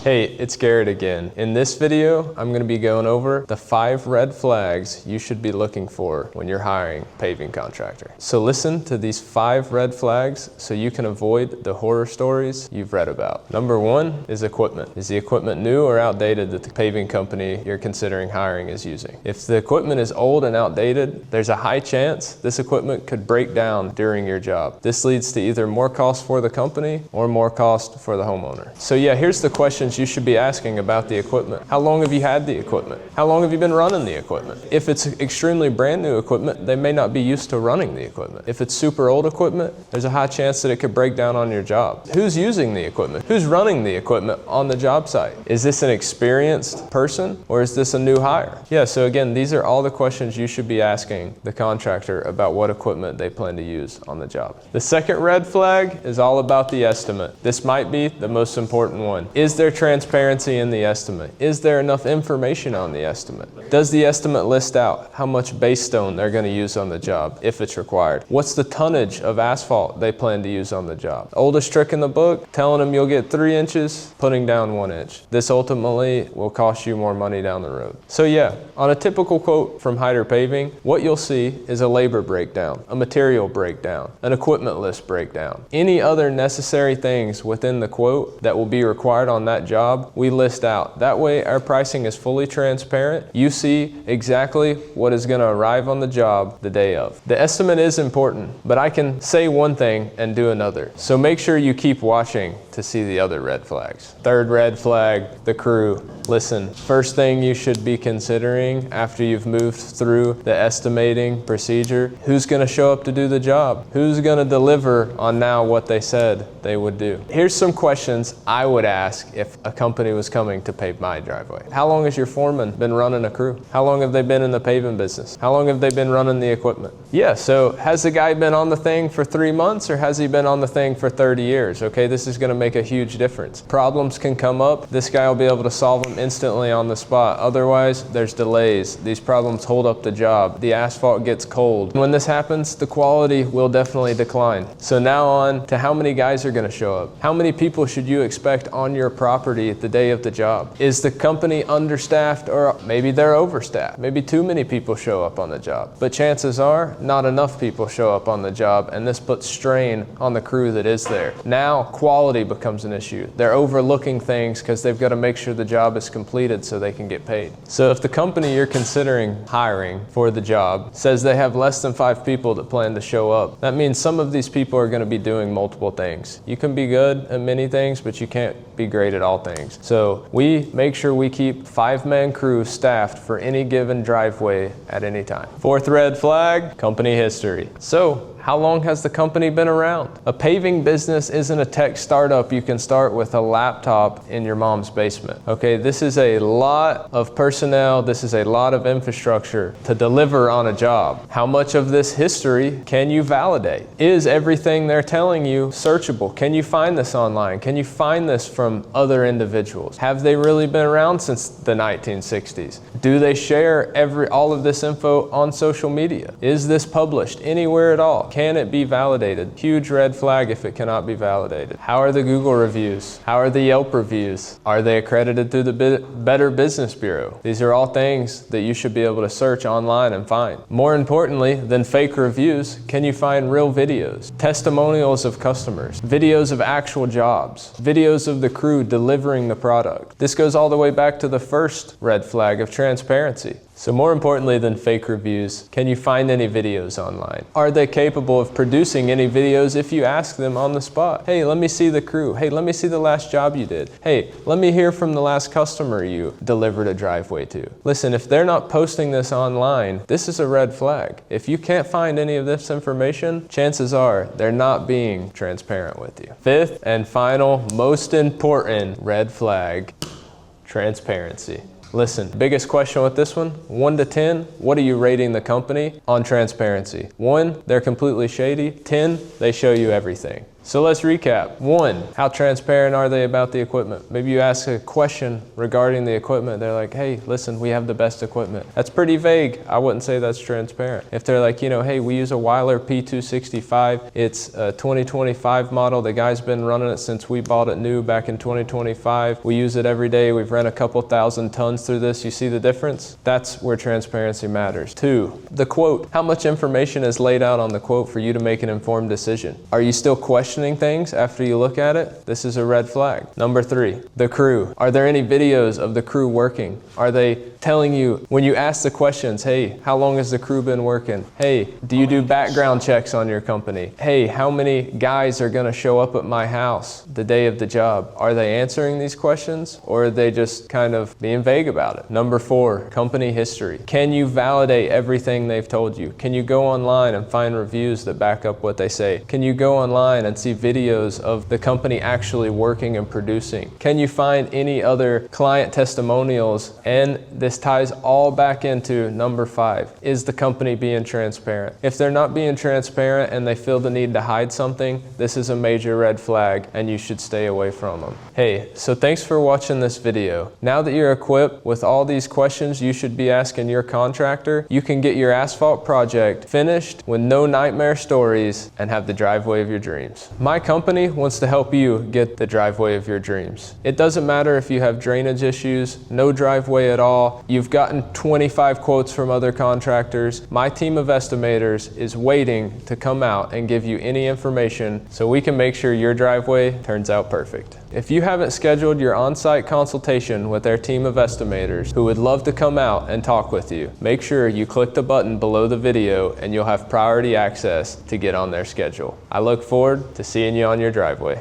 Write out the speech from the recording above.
Hey, it's Garrett again. In this video, I'm going to be going over the 5 red flags you should be looking for when you're hiring a paving contractor. So listen to these 5 red flags so you can avoid the horror stories you've read about. Number 1 is equipment. Is the equipment new or outdated that the paving company you're considering hiring is using? If the equipment is old and outdated, there's a high chance this equipment could break down during your job. This leads to either more cost for the company or more cost for the homeowner. So yeah, here's the questions you should be asking about the equipment. How long have you had the equipment? How long have you been running the equipment? If it's extremely brand new equipment, they may not be used to running the equipment. If it's super old equipment, there's a high chance that it could break down on your job. Who's using the equipment? Who's running the equipment on the job site? Is this an experienced person or is this a new hire? Yeah, so again, these are all the questions you should be asking the contractor about what equipment they plan to use on the job. The second red flag is all about the estimate. This might be the most important one. Is there transparency in the estimate? Is there enough information on the estimate? Does the estimate list out how much base stone they're going to use on the job if it's required? What's the tonnage of asphalt they plan to use on the job? Oldest trick in the book, telling them you'll get 3 inches, putting down 1 inch. This ultimately will cost you more money down the road. So yeah, on a typical quote from Hyder Paving, what you'll see is a labor breakdown, a material breakdown, an equipment list breakdown. Any other necessary things within the quote that will be required on that job, we list out. That way our pricing is fully transparent. You see exactly what is going to arrive on the job the day of. The estimate is important, but I can say one thing and do another. So make sure you keep watching to see the other red flags. Third red flag, the crew. Listen, first thing you should be considering after you've moved through the estimating procedure, who's going to show up to do the job? Who's going to deliver on now what they said they would do? Here's some questions I would ask if a company was coming to pave my driveway. How long has your foreman been running a crew? How long have they been in the paving business? How long have they been running the equipment? Yeah, so has the guy been on the thing for 3 months or has he been on the thing for 30 years? Okay, this is going to make a huge difference. Problems can come up. This guy will be able to solve them instantly on the spot. Otherwise, there's delays. These problems hold up the job. The asphalt gets cold. When this happens, the quality will definitely decline. So now on to how many guys are going to show up. How many people should you expect on your property the day of the job? Is the company understaffed or maybe they're overstaffed? Maybe too many people show up on the job. But chances are not enough people show up on the job and this puts strain on the crew that is there. Now quality becomes an issue. They're overlooking things because they've got to make sure the job is completed so they can get paid. So if the company you're considering hiring for the job says they have less than 5 people that plan to show up, that means some of these people are going to be doing multiple things. You can be good at many things, but you can't be great at all things. So we make sure we keep 5-man crew staffed for any given driveway at any time. Fourth red flag, company history. So how long has the company been around? A paving business isn't a tech startup you can start with a laptop in your mom's basement. Okay, this is a lot of personnel, this is a lot of infrastructure to deliver on a job. How much of this history can you validate? Is everything they're telling you searchable? Can you find this online? Can you find this from other individuals? Have they really been around since the 1960s? Do they share all of this info on social media? Is this published anywhere at all? Can it be validated? Huge red flag if it cannot be validated. How are the Google reviews? How are the Yelp reviews? Are they accredited through the Better Business Bureau? These are all things that you should be able to search online and find. More importantly than fake reviews, can you find real videos? Testimonials of customers, videos of actual jobs, videos of the crew delivering the product. This goes all the way back to the first red flag of transparency. So more importantly than fake reviews, can you find any videos online? Are they capable of producing any videos if you ask them on the spot? Hey, let me see the crew. Hey, let me see the last job you did. Hey, let me hear from the last customer you delivered a driveway to. Listen, if they're not posting this online, this is a red flag. If you can't find any of this information, chances are they're not being transparent with you. Fifth and final, most important red flag, transparency. Listen, biggest question with this one, 1 to 10, what are you rating the company on transparency? 1, they're completely shady. 10, they show you everything. So let's recap. 1, how transparent are they about the equipment? Maybe you ask a question regarding the equipment. They're like, hey, listen, we have the best equipment. That's pretty vague. I wouldn't say that's transparent. If they're like, hey, we use a Weiler P265. It's a 2025 model. The guy's been running it since we bought it new back in 2025. We use it every day. We've ran a couple thousand tons through this. You see the difference? That's where transparency matters. 2, the quote. How much information is laid out on the quote for you to make an informed decision? Are you still questioning things after you look at it? This is a red flag. Number 3, the crew. Are there any videos of the crew working? Are they telling you, when you ask the questions, hey, how long has the crew been working? Hey, do you do background checks on your company? Hey, how many guys are gonna show up at my house the day of the job? Are they answering these questions, or are they just kind of being vague about it? Number 4, company history. Can you validate everything they've told you? Can you go online and find reviews that back up what they say? Can you go online and see videos of the company actually working and producing? Can you find any other client testimonials? And this ties all back into number 5. Is the company being transparent? If they're not being transparent and they feel the need to hide something, this is a major red flag and you should stay away from them. Hey, so thanks for watching this video. Now that you're equipped with all these questions you should be asking your contractor, you can get your asphalt project finished with no nightmare stories and have the driveway of your dreams. My company wants to help you get the driveway of your dreams. It doesn't matter if you have drainage issues, no driveway at all, you've gotten 25 quotes from other contractors. My team of estimators is waiting to come out and give you any information so we can make sure your driveway turns out perfect. If you haven't scheduled your on-site consultation with their team of estimators who would love to come out and talk with you, make sure you click the button below the video and you'll have priority access to get on their schedule. I look forward to seeing you on your driveway.